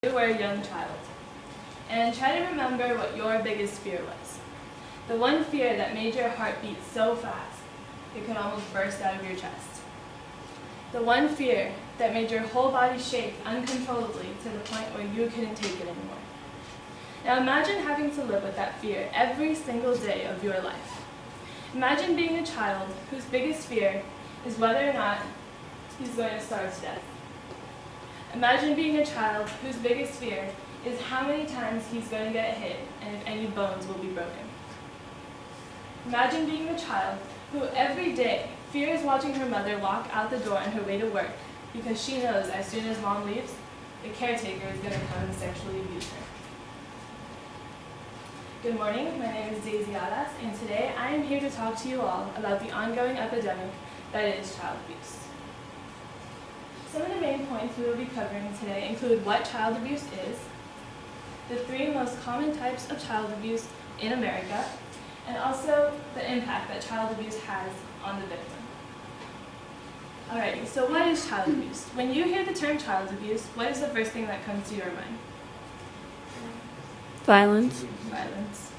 You were a young child, and try to remember what your biggest fear was. The one fear that made your heart beat so fast it could almost burst out of your chest. The one fear that made your whole body shake uncontrollably to the point where you couldn't take it anymore. Now imagine having to live with that fear every single day of your life. Imagine being a child whose biggest fear is whether or not he's going to starve to death. Imagine being a child whose biggest fear is how many times he's going to get hit and if any bones will be broken. Imagine being the child who every day fears watching her mother walk out the door on her way to work because she knows as soon as mom leaves, the caretaker is going to come and sexually abuse her. Good morning, my name is Daisy Adas, and today I am here to talk to you all about the ongoing epidemic that is child abuse. Some of the main points we will be covering today include what child abuse is, the 3 most common types of child abuse in America, and also the impact that child abuse has on the victim. Alrighty, so what is child abuse? When you hear the term child abuse, what is the first thing that comes to your mind? Violence. Violence.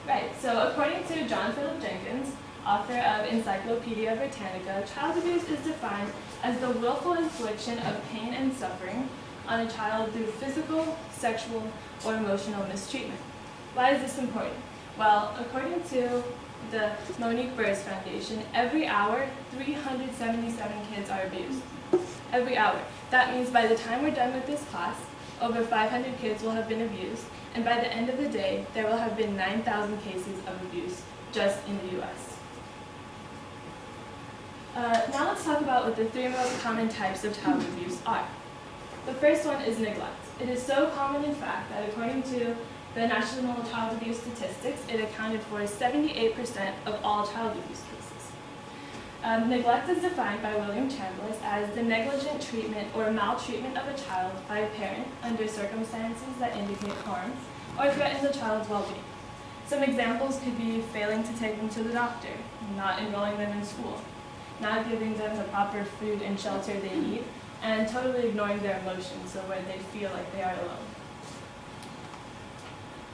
Right, so according to John Philip Jenkins, author of Encyclopedia Britannica, child abuse is defined as the willful infliction of pain and suffering on a child through physical, sexual, or emotional mistreatment. Why is this important? Well, according to the Monique Burrs Foundation, every hour, 377 kids are abused. Every hour. That means by the time we're done with this class, over 500 kids will have been abused, and by the end of the day, there will have been 9,000 cases of abuse just in the U.S. Now let's talk about what the 3 most common types of child abuse are. The first one is neglect. It is so common, in fact, that according to the National Child Abuse Statistics, it accounted for 78% of all child abuse cases. Neglect is defined by William Chambliss as the negligent treatment or maltreatment of a child by a parent under circumstances that indicate harm or threaten the child's well-being. Some examples could be failing to take them to the doctor, not enrolling them in school, not giving them the proper food and shelter they need, and totally ignoring their emotions, so where they feel like they are alone.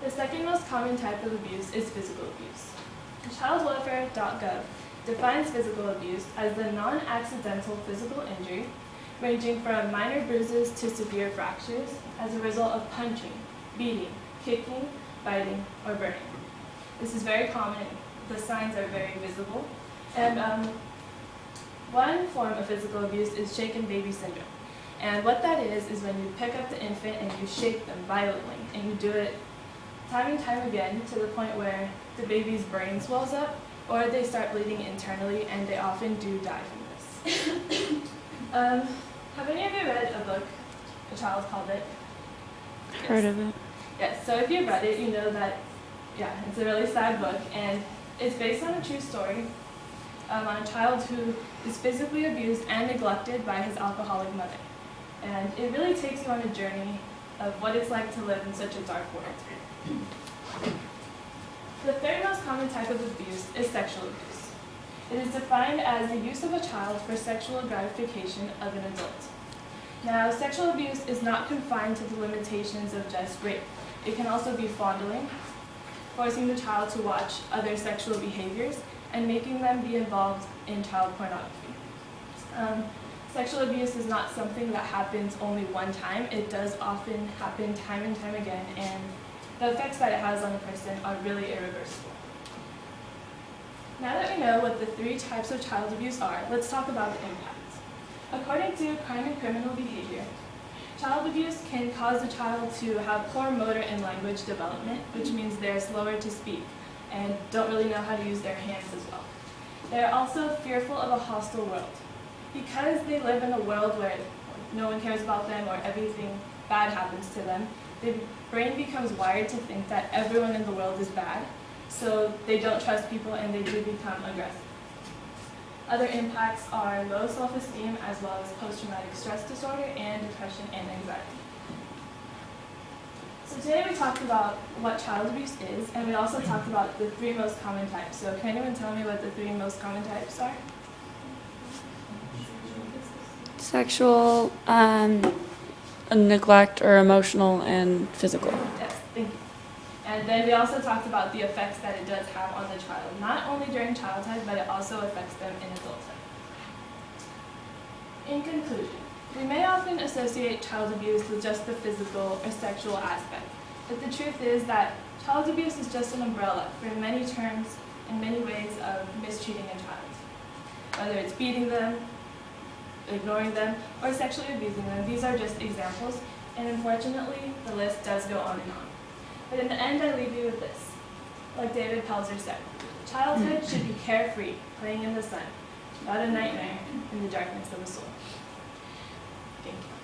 The second most common type of abuse is physical abuse. ChildWelfare.gov defines physical abuse as the non-accidental physical injury ranging from minor bruises to severe fractures as a result of punching, beating, kicking, biting, or burning. This is very common. The signs are very visible. And one form of physical abuse is shaken baby syndrome. And what that is when you pick up the infant and you shake them violently, and you do it time and time again to the point where the baby's brain swells up or they start bleeding internally, and they often do die from this. Have any of you read a book, A Child Called It? Heard of it. Yes, so if you've read it, you know that, it's a really sad book, and it's based on a true story on a child who is physically abused and neglected by his alcoholic mother. And it really takes you on a journey of what it's like to live in such a dark world. The third most common type of abuse is sexual abuse. It is defined as the use of a child for sexual gratification of an adult. Now, sexual abuse is not confined to the limitations of just rape. It can also be fondling, forcing the child to watch other sexual behaviors, and making them be involved in child pornography. Sexual abuse is not something that happens only one time. It does often happen time and time again, and the effects that it has on a person are really irreversible. Now that we know what the 3 types of child abuse are, let's talk about the impact. According to Crime and Criminal Behavior, child abuse can cause a child to have poor motor and language development, which means they're slower to speak and don't really know how to use their hands as well. They're also fearful of a hostile world. Because they live in a world where no one cares about them or everything bad happens to them, the brain becomes wired to think that everyone in the world is bad, so they don't trust people and they do become aggressive. Other impacts are low self-esteem as well as post-traumatic stress disorder and depression and anxiety. So today we talked about what child abuse is, and we also talked about the 3 most common types. So can anyone tell me what the 3 most common types are? Sexual, neglect or emotional and physical. Yes, thank you. And then we also talked about the effects that it does have on the child, not only during childhood, but it also affects them in adulthood. In conclusion, we may often associate child abuse with just the physical or sexual aspect, but the truth is that child abuse is just an umbrella for many terms and many ways of mistreating a child. Whether it's beating them, ignoring them, or sexually abusing them, these are just examples, and unfortunately, the list does go on and on. But in the end, I leave you with this. Like David Pelzer said, childhood should be carefree, playing in the sun, not a nightmare in the darkness of a soul. Thank you.